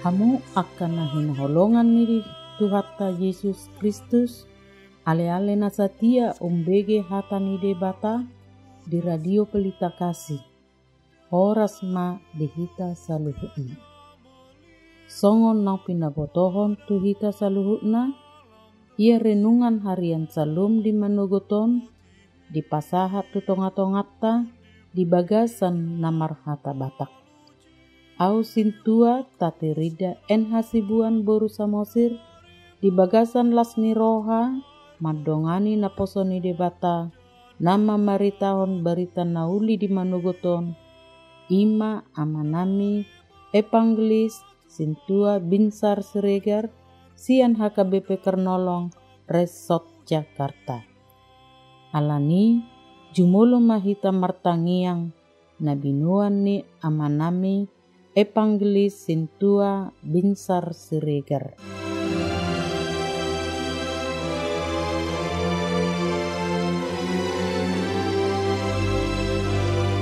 Hamu akan hinaholongan ni Tuhata Yesus Kristus, ale-ale na satia umbege hata ni debata di radio Pelita Kasih. Horas ma dihita saluhutna. Songon nang pinabotohon tuhita saluhutna, ia renungan harian salum di Manogoton, di pasahat tu tonga-tongata, di bagasan namar hata batak. Au sintua taterida en hasibuan boru samosir, di bagasan lasni roha, madongani na posoni debata, nama maritahon barita nauli di Manogoton, ima amanami, epanggelis, sintua binsar siregar, sian HKBP Kernolong, Resort Jakarta. Alani, jumolo mahita martangiang, nabinuan ni amanami, epanggelis sintua binsar siregar.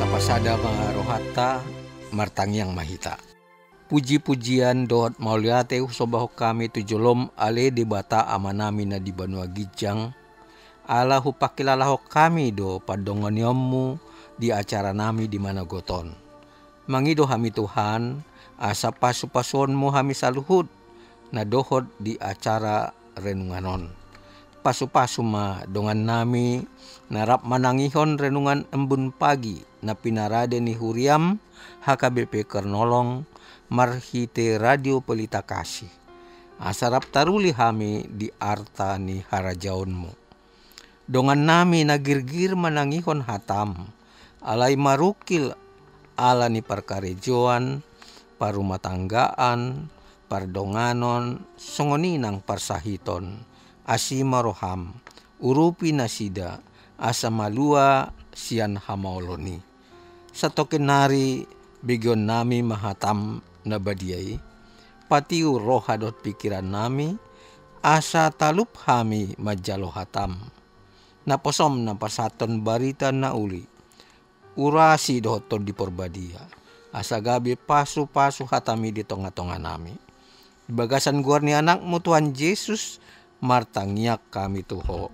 Tapasada mga rohata, martangiang mahita. Puji-pujian dohot mauliate usobaho kami tujolom ale debata amanami na di Banua Gijang. Ala hupakilalaho kami do padongoniommu di acara nami di Manogoton. Mangido hami Tuhan, asa pasu-pasunmu hami saluhud na dohot di acara renunganon. Pasu-pasu ma dongan nami narap manangihon renungan embun pagi na pinarade ni Huriam HKBP Kernolong marhite radio Pelita Kasih. Asarap taruli hami di arta ni harajaonmu. Dongan nami nagirgir manangihon hatam, alai marukil ala ni parkarejoan, parumatanggaan, pardonganon, songoninang parsahiton, asimaroham, urupi nasida, asamalua sian hamaoloni. Sa tokenari bigyon nami mahatam na badiyay, patiu rohadot pikiran nami, asa talup hami majalo hatam. Naposom na pasaton barita na uli, urasi dohoton di porbadia, asa gabi pasu-pasu hatami di tonga-tonga nami. Di bagasan guar ni anakmu Tuhan Yesus, martangiak kami tuho.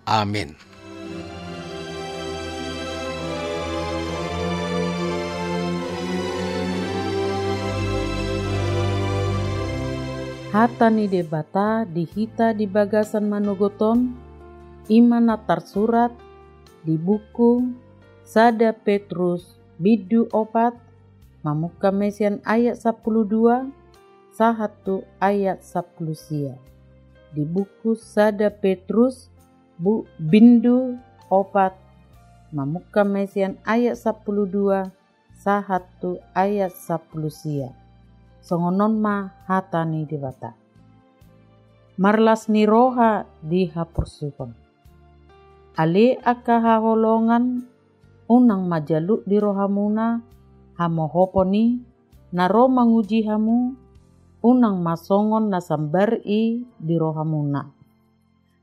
Amin. Hata ni debata dihita di bagasan Manogoton, imana tarsurat di buku Sada Petrus bidu 4, mamuka mesian ayat 12, sahatu ayat 10 sia. Di buku Sada Petrus bindu 4, mamuka mesian ayat 12, sahatu ayat 10 sia. Songonon ma hata ni debata. Marlas ni roha di hapursuhon. Ale aka haholongan unang majaluk di rohamuna hamohoponi naro manguji hamu unang masongon na sambari di rohamuna.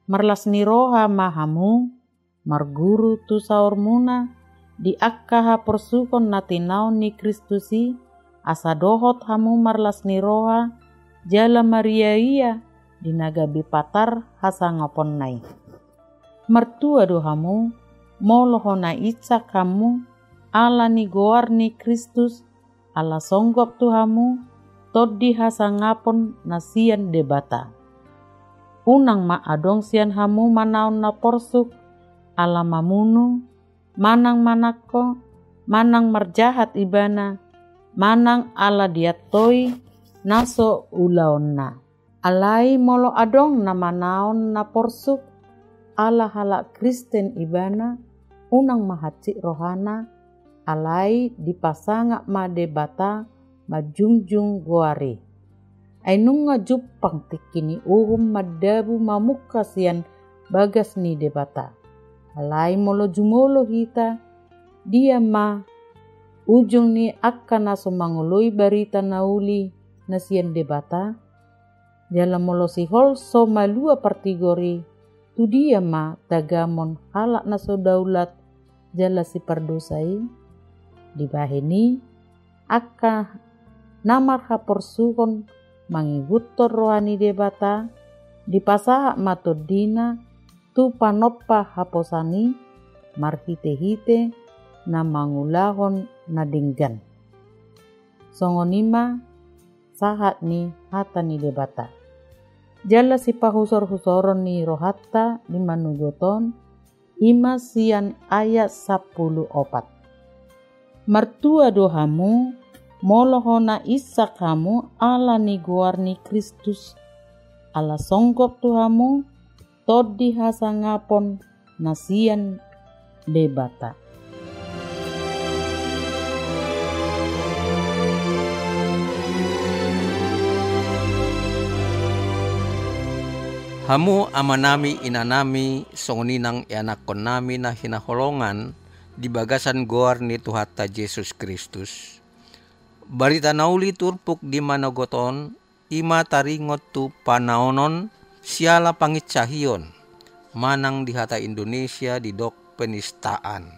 Marlas ni roha mahamu marguru tu saormuna di akka hapursuhon natinaon ni Kristusi asa dohot hamu marlas ni roha jala Mariaia di nagabi patar hasa ngapon nai. Mertua dohamu molohona itsa kamu ala ni goar ni Kristus ala songgop tuhamu todi hasa ngapon nasian debata. Unang ma adong sian hamu manaon na porsuk ala mamunu manang manako manang marjahat ibana manang ala diatoi naso ulaonna. Alai molo adong na manaon na porsuk ala halak Kristen ibana unang mahacik rohana alai dipasangak ma debata majungjung goare. Ainung ngajupang tikini uhum madabu mamuka sian bagas ni debata. Alai molo jumolo hita dia ma ujung ni akan naso mangului barita nauli nasian debata. Dalam molo sihol so malua partigori tu dia ma tagamon halak naso daulat jala si pardosai. Di bahini akka namar haporsuhon mangigutor rohani debata di pasaha matodina tu panoppa haposani marhite-hite na mangulahon na dinggan. Songonima sahat ni hata ni debata. Jala si pahusor-husoron ni rohatta di manugoton ima sian ayat 10 opat. Mertua dohamu molohona isa kamu ala ni guarni Kristus ala songkok tuhamu todi hasangapon nasian debata. Hamu amanami inanami songoninang ianakon nami na hinaholongan di bagasan goar ni Tuhata Yesus Kristus. Barita nauli turpuk di manogoton ima taringot tu panaonon siala pangitsahion manang di hata Indonesia di dok penistaan.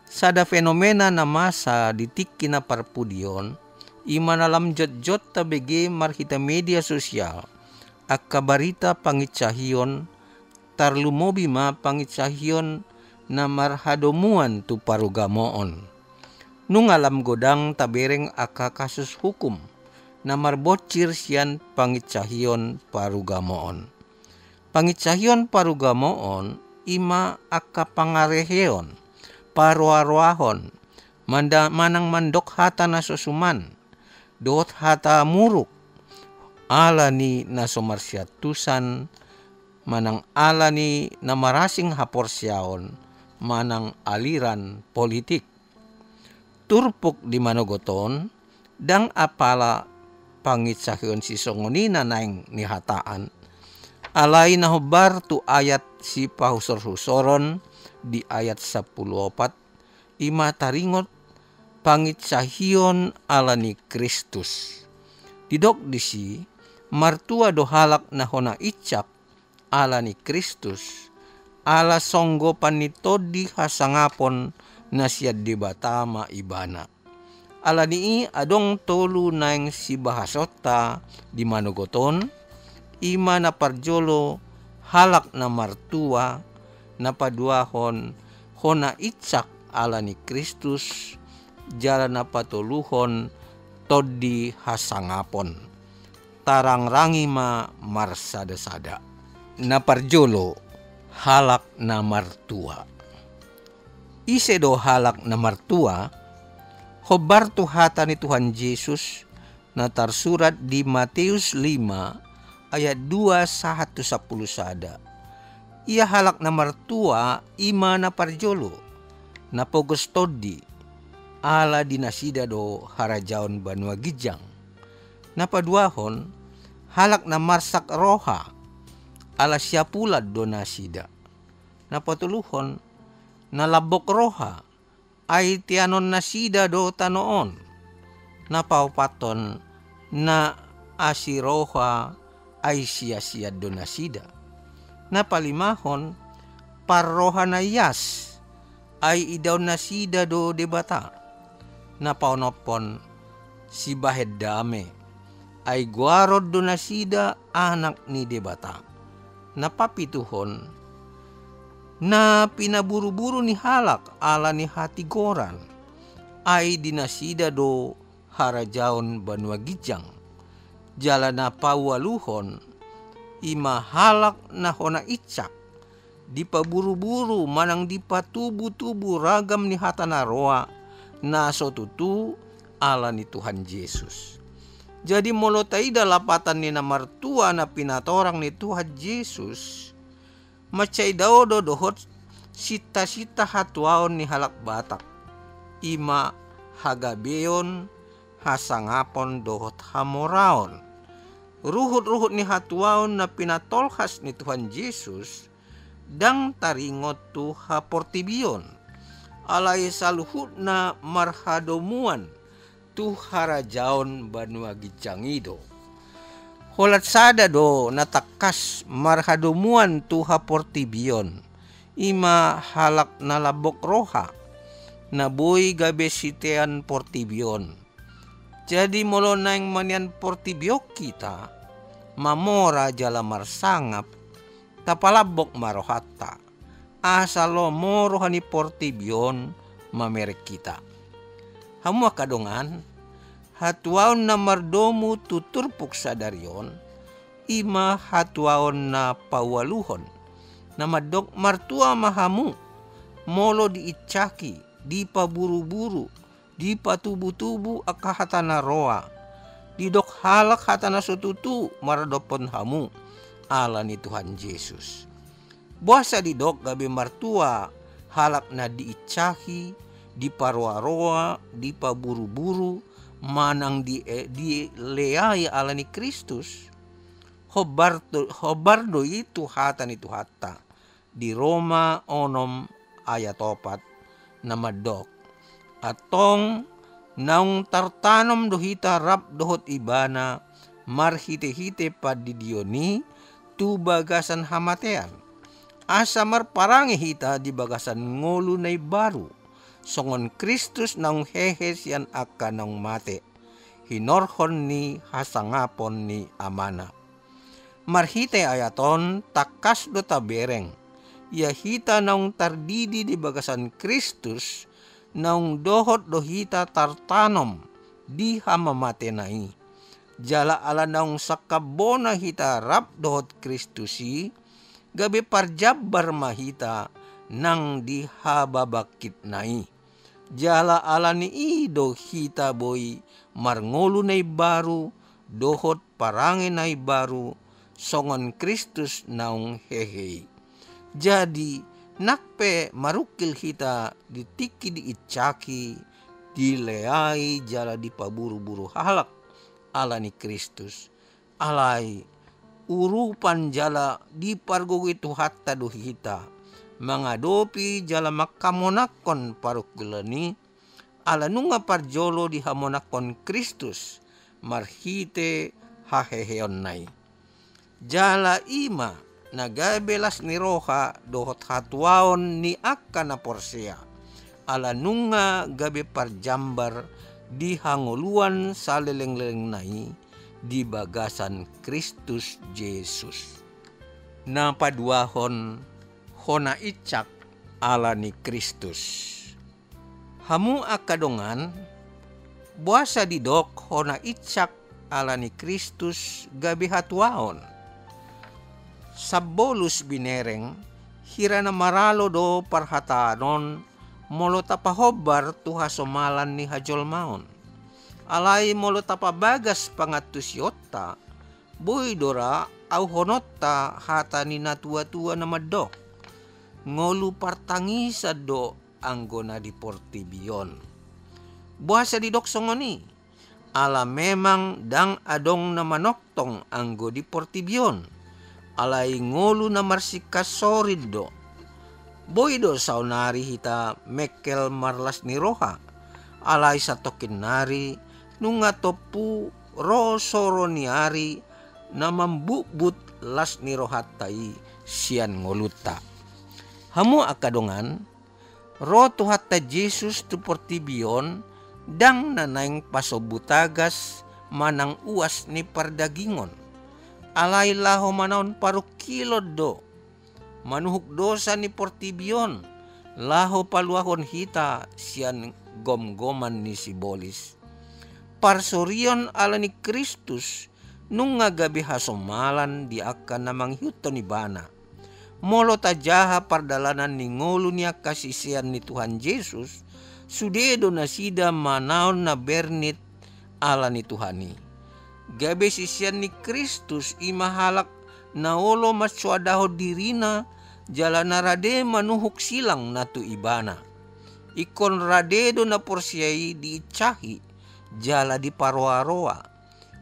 Sada fenomena na masa di tiki na parpudion ima nalam jot-jot tabege marhita media sosial. Akka barita pangitsahion tarlumobi ma pangitsahion na marhadomuan tu parugamoon. Nung alam godang tabereng akka kasus hukum na marbocir siyan pangitsahion parugamoon. Pangitsahion parugamoon ima akka pangareheon paruarwahon manang mandok hata na susuman dot hata muruk ala ni nasomarsyatusan manang ala ni namarasing haporsyaon manang aliran politik. Turpuk di manogoton dang apala pangitsahion si songonina naing nihataan alay na hubar tu ayat si pahusor-husoron di ayat 10 ima taringot pangitsahion ala ni Kristus. Didok disi martua dohalak na hona icap ala ni Kristus ala songgopan ni todi hasangapon na siya debata maibana. Ala nii adong tolu naing si bahasota di manugoton ima na parjolo halak na martua na paduahon hona icak ala ni Kristus jala na patuluhon todi hasangapon tarang rangi ma marsada-sada na parjolo halak na martua. Ise do halak na martua hobar tu hata ni Tuhan Yesus na tarsurat di Matius 5 ayat 2-10 sada. Ia halak na martua ima na parjolo na pogos todi ala dinasida do harajaon Banua Gijang. Napaduahon halak na marsak roha ala siapulad do nasida. Napatuluhon nalabok roha ay tianon nasida do tanoon. Napaupaton na asiroha ay siya-siya do nasida. Napalimahon parroha na yas ay idaw nasida do debata. Napaunopon si bahed dame ay guarod do nasida anak ni debata. Napapituhon na pinaburu-buru ni halak ala ni hatigoran ay dinasida do harajaon Banua Gijang. Jala na pawaluhon ima halak na hona itsak di paburu-buru manang di patubu-tubu ragam ni hatanaroa na sotutu ala ni Tuhan Yesus. Jadi molotaida lapatan ni na martua na pinatorang ni Tuhan Yesus macay daw do dohot sita-sita hatuaon ni halak batak ima hagabeon hasangapon dohot hamoraon. Ruhut-ruhut ni hatuaon na pinatolhas ni Tuhan Yesus dang taringot tu haportibion alay saluhut na marhadomuan tu harajaon Banua Gijangido. Holat sada do natakas marhadomuan tu haportibion ima halak nalabok roha na boy gabe sitean portibion Jadi molo naing manian portibiok kita, mamora jala marsangap, tapalabok marohatta. Asalo morohani portibion mamerek kita. Hamu kadongan, hatuaon na mardomu tuturpuk sadarion, ima hatuaon na pawaluhon, na madok martua mahamu, molo diicaki, di paburu-buru, di patubu-tubu akahatana roa, di dok halak hatana sututu maradopon hamu, ala ni Tuhan Yesus. Buasa di dok gabi martua, halak na diicaki, di parwa-roa, di paburu-buru, manang di leai ala ni Kristus. Hobardo itu hata ni Tuhata. Di Roma onom ayat 4 na madok. Atong naung tartanom dohita rap dohot ibana, marhite-hite padidioni, tu bagasan hamatean. Asa marparangi hita di bagasan ngolu na baru. Songon Kristus naung hehes yan akka naung mate. Hinorhon ni hasangapon ni amana. Marhite ayaton takas do tabereng. Ya hita naung tardidi di bagasan Kristus naung dohot do hita tartanom di hamamate nai. Jala ala naung sakabona hita rap dohot Kristusi gabi parjabar mahita nang di hababakit nai. Jala ala ni ido hita boy marngolu nai baru dohot parangi nai baru songon Kristus naung hehe. Jadi nakpe marukil hita ditiki diicaki dileai jala di paburu-buru halak ala ni Kristus. Alai urupan jala di pargogi Tuhatta do hita. Mangadopi jala makamonakon parukulani ala nunga parjolo di hamonakon Kristus marhite haheheon nai. Jala ima nagabelas ni roha dohot hatuaon ni akka na porsea ala nunga gabe parjambar di hanguluan saleleng-leleng nai di bagasan Kristus Yesus. Na paduahon hona icak ala ni Kristus. Hamu akadongan buasa didok hona icak ala ni Kristus gabi hatuaon. Sabolus binereng hira na maralo do parhatanon molo tapahobar tuha somalan ni hajol maon. Alai molo tapabagas pangatusyotta boy dora au honotta hata ni natua-tua na madok. Ngolu partangisa do anggona di portibion. Buasa di dok songoni. Ala memang dang adong na manoktong anggo di portibion. Alai ngolu na marsikas sorid do. Boy do saunari hita mekel marlas ni roha. Alai satokin nari nunga topu rosoro niari na mambubut las ni rohatai sian ngoluta. Hamu akadongan, ro Tuhatta Yesus tu portibion, dang nanaing pasobutagas manang uas ni pardagingon. Alay laho manaon parukilod do, manuhuk dosa ni portibion, laho paluahon hita sian gomgoman ni sibolis. Parsorion ala ni Kristus, nung gabi hasomalan di akan namang hiuto ni bana. Molo tajaha pardalanan ni ngolu niya kasisian ni Tuhan Yesus, sudedo na sida manaon na bernit ala ni Tuhani. Gabi sisian ni Kristus imahalak na olo maswadaho dirina jala narade manuhuk silang na tu ibana. Ikon radedo na porsyai diicahi jala di parwa-roa.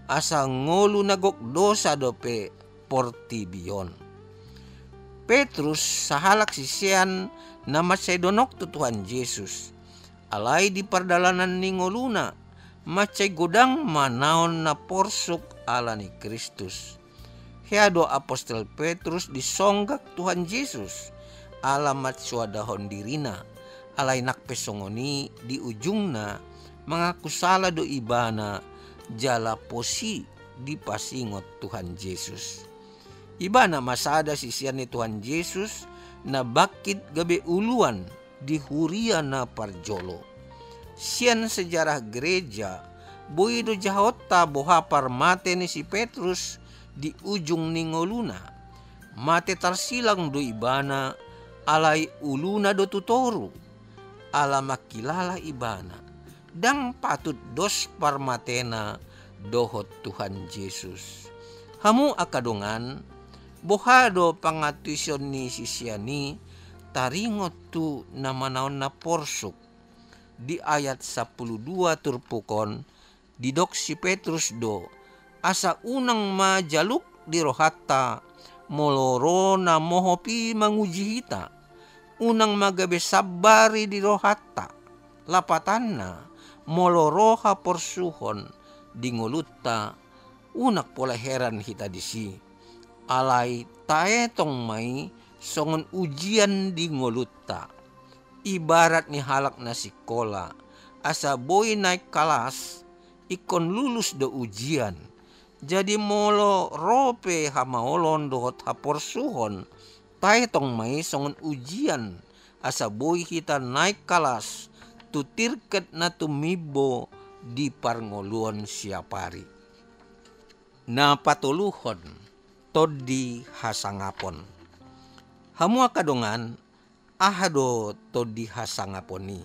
Asa ngolu nagok dosa dope portibion. Petrus sahalak sisian na masaydonok tu Tuhan Yesus. Alay di pardalanan ni ngoluna, macay godang manaon na porsuk ala ni Kristus. Heado Apostol Petrus disonggak Tuhan Yesus, alamat suadahon dirina, alay nakpesongoni di ujungna, mga kusala do ibana, jala posi di pasingot Tuhan Yesus. Ibana masada sisian ni Tuhan Yesus na bakit gabe uluan di huria na parjolo. Sian sejarah gereja boido jahota bohapar mate ni si Petrus di ujung ningoluna. Mate tarsilang do ibana alai uluna do tutoru. Ala makilala ibana dang patut dos parmatena dohot Tuhan Yesus. Hamu akadongan bohado pangatusyon ni sisiani taringot tu namanaon na porsuk di ayat 12 turpukon didok si Petrus do asa unang majaluk di rohata moloro na mohopi mangujihita unang magabe sabari di rohata lapatanna moloroha porsuhon di ngulutta unak pola heran hita disi alai taetong mai songon ujian di ngulutta ibarat ni halak na sikola asa boy naik kelas ikon lulus do ujian jadi molo rope hamaolon dohot haporsuhon taetong mai songon ujian asa boy kita naik kelas tutirket na tumibo di parngoluan siapari. Na patuluhon todi hasangapon. Hamu akadongan ahado todi hasangaponi.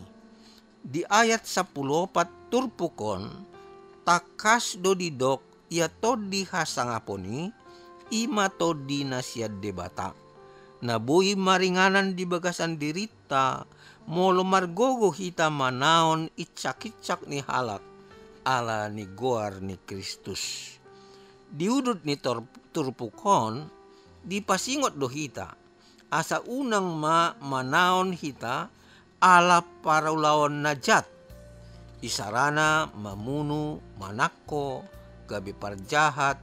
Di ayat 14 turpukon takas do didok ia todi hasangaponi ima todi nasiad debata. Na boy maringanan di bagasan dirita molo margogo hita manaon icak-icak ni halak ala ni goar ni Kristus. Diudut ni turpukon dipasingot do hita asa unang manaon hita ala paraulawan najat isarana mamunu manakko gabi parjahat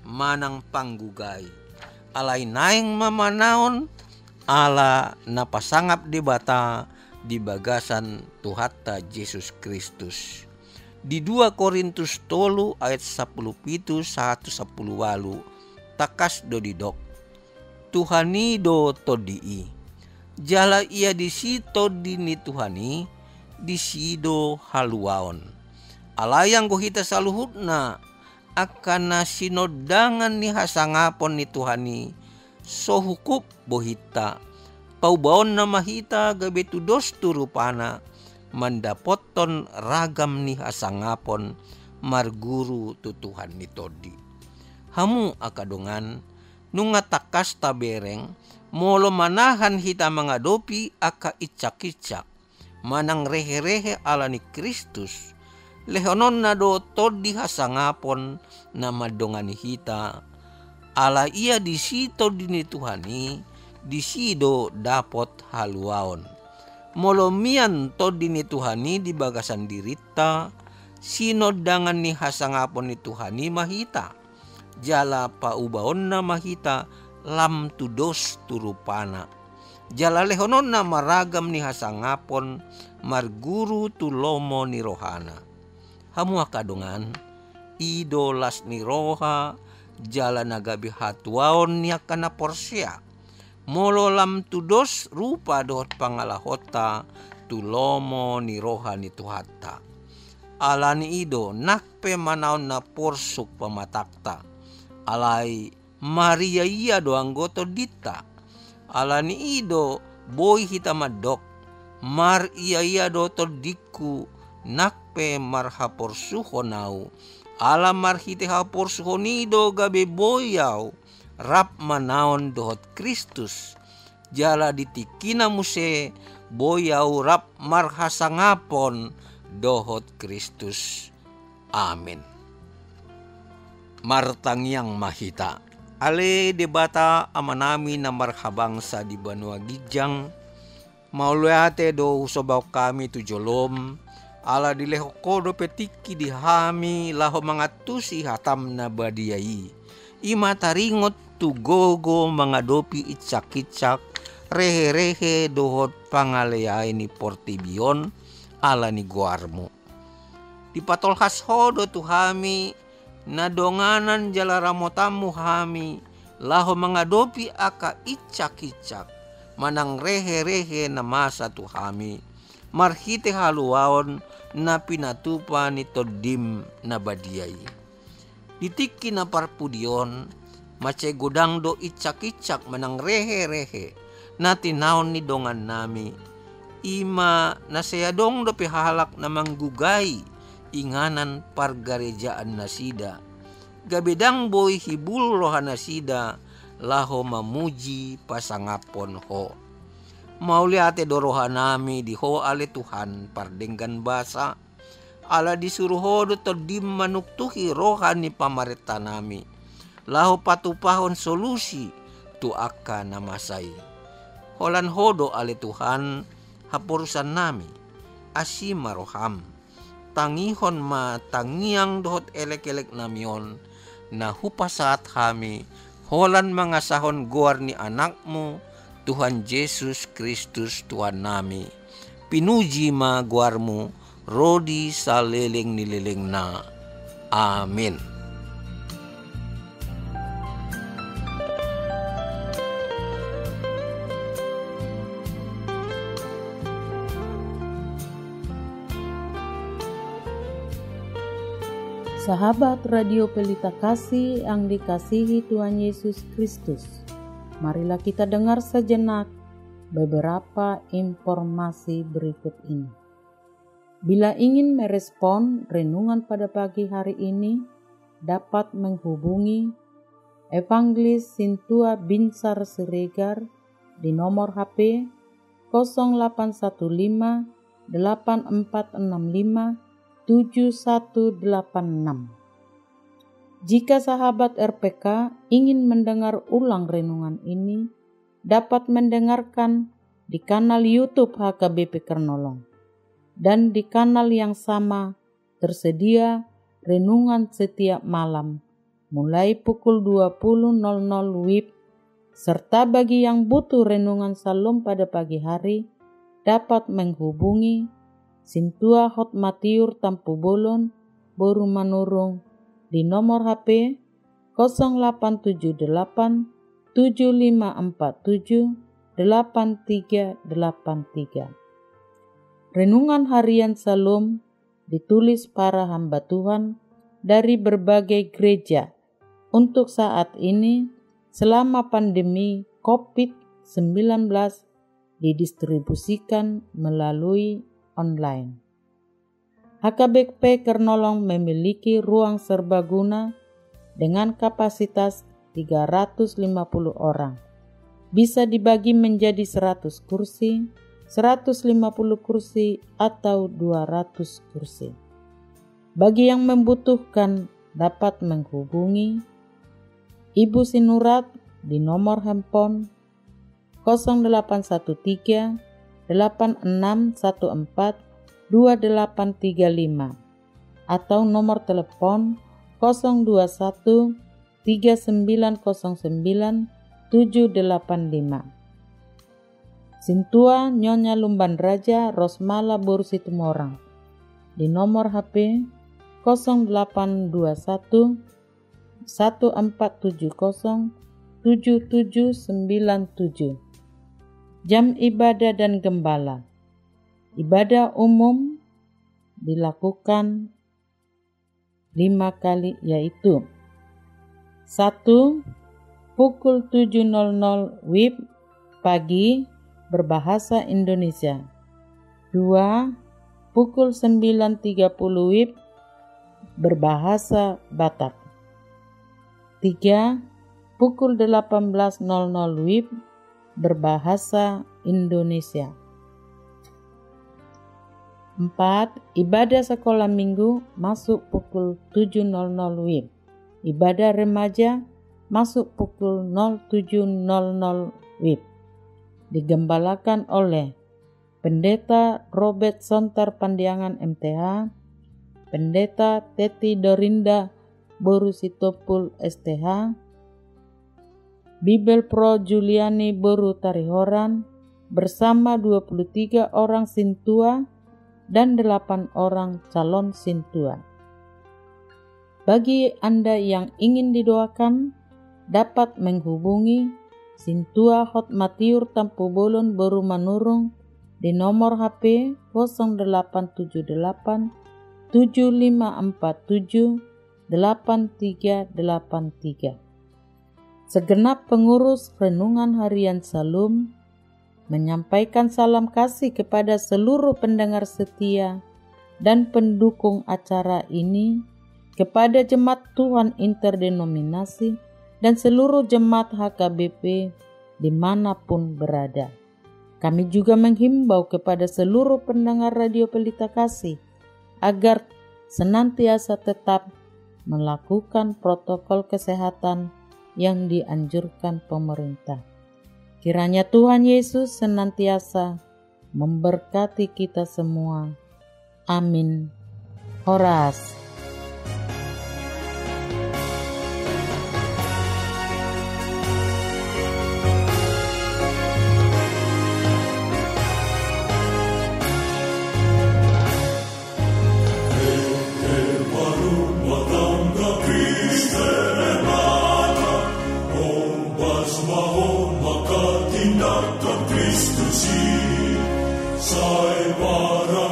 manang panggugay alay naing mamanaon ala napasangap di bata di bagasan Tuhatta Yesus Kristus. Di 2 Korintus 3 ayat 17 1-10 takas do didok. Tuhani do todii. Jala ia disito dini Tuhani disido haluaon. Alayang gohita saluhutna akan na sinodangan ni hasangapon ni Tuhani so hukup bohita paubaon na mahita gabi tudos turupana mandapoton ragam ni hasangapon marguru tutuhan ni todi. Hamu akadongan nunga takas tabereng molo manahan hita mangadopi aka icak-icak manang rehe-rehe ala ni Kristus lehonon na do todi hasangapon na madongani hita ala ia disito dini Tuhani disido dapot haluaon. Molomian to dini Tuhani di bagasan dirita sinodangan ni hasangapon ni Tuhani mahita jala paubaon na mahita lam tudos turupana jala lehonon na maragam ni hasangapon marguru tulomo ni rohana. Hamu akadongan idolas ni roha jala nagabi hatuaon niya kana porsya molo lam tudos rupa dohot pangalahota tulomo ni roha ni Tuhatta ala ni ido nakpe manaon na porsuk pamatakta alai Maria iya do anggoto dita ala ni ido boy hita madok mar iya do todiku nakpe marha porsuhonau ala marhite ha porsuhonido gabe boyaw rap manaon dohot Kristus jala ditikina muse boyaw rap marhasangapon dohot Kristus. Amin. Martangyang mahita ale debata amanami na marhabangsa di Banua Gijang mauluyate do usobaw kami tujolom ala dilehokodo petiki dihami laho mangatusi hatam na badiyai ima taringot tugogo mangadopi icak-icak rehe-rehe dohot pangalayay ni portibion ala ni guarmo. dipatolhas hodo Tuhami, nadonganan jalaramotamu hami, laho mengadopi aka icak-icak, manang rehe-rehe na masa Tuhami, marhite haluaon na pinatupa ni todim na badiay. Ditiki na parpudion, mace godang do icak-icak manang rehe-rehe, na tinaon ni dongan nami, ima nasayadong do pihalak na manggugay, inganan pargarejaan nasida, gabedang boy hibul rohan nasida, laho mamuji pasangapon ho. Mauliate dorohan nami di ho ale Tuhan pardenggan basa, ala disuruh ho do todim manuktuhi rohan ni pamarita nami, laho patupahon solusi tu aka namasai. Holan hodo ale Tuhan hapurusan nami, asima roham, tangihon ma tangiang dohot elek-elek namion, na hupasat kami, holan mangasahon guar ni anakmu, Tuhan Yesus Kristus Tuhan nami. Pinuji ma guarmu, rodi sa leleng-nileleng na. Amin. Sahabat Radio Pelita Kasih yang dikasihi Tuhan Yesus Kristus, marilah kita dengar sejenak beberapa informasi berikut ini. Bila ingin merespon renungan pada pagi hari ini, dapat menghubungi Evangelis Sintua Binsar Siregar di nomor HP 0815 8465 7186. Jika sahabat RPK ingin mendengar ulang renungan ini, dapat mendengarkan di kanal YouTube HKBP Kernolong. Dan di kanal yang sama tersedia renungan setiap malam mulai pukul 20.00 WIB, serta bagi yang butuh renungan Salom pada pagi hari dapat menghubungi Sintua Hotmatiur Tampu Bolon, Boru Manurung di nomor HP 0878 7547 8383. Renungan harian Salom ditulis para hamba Tuhan dari berbagai gereja untuk saat ini selama pandemi COVID-19 didistribusikan melalui online. HKBP Kernolong memiliki ruang serbaguna dengan kapasitas 350 orang. Bisa dibagi menjadi 100 kursi, 150 kursi, atau 200 kursi. Bagi yang membutuhkan dapat menghubungi Ibu Sinurat di nomor handphone 0813 8614 2835 atau nomor telepon 021 3909 785. Sintua Nyonya Lumban Raja Rosmala Boru Situmorang di nomor HP 0821 1470 7797. Jam ibadah dan gembala. Ibadah umum dilakukan 5 kali, yaitu 1. Pukul 7.00 WIB pagi berbahasa Indonesia. 2. Pukul 9.30 WIB berbahasa Batak. 3. Pukul 18.00 WIB berbahasa Indonesia. 4. Ibadah sekolah minggu masuk pukul 7.00 WIB. Ibadah remaja masuk pukul 07.00 WIB. Digembalakan oleh Pendeta Robert Sontar Pandiangan MTH, Pendeta Teti Dorinda Boru Sitopul STH, Bibel Pro Juliani Boru Tarihoran bersama 23 orang sintua dan 8 orang calon sintua. Bagi Anda yang ingin didoakan, dapat menghubungi Sintua Hotmatiur Tampu Bolon Boru Manurung di nomor HP 0878 7547 8383. Segenap pengurus Renungan Harian Salum menyampaikan salam kasih kepada seluruh pendengar setia dan pendukung acara ini, kepada Jemaat Tuhan Interdenominasi dan seluruh jemaat HKBP dimanapun berada. Kami juga menghimbau kepada seluruh pendengar Radio Pelita Kasih agar senantiasa tetap melakukan protokol kesehatan yang dianjurkan pemerintah. Kiranya Tuhan Yesus senantiasa memberkati kita semua. Amin. Horas. Sai para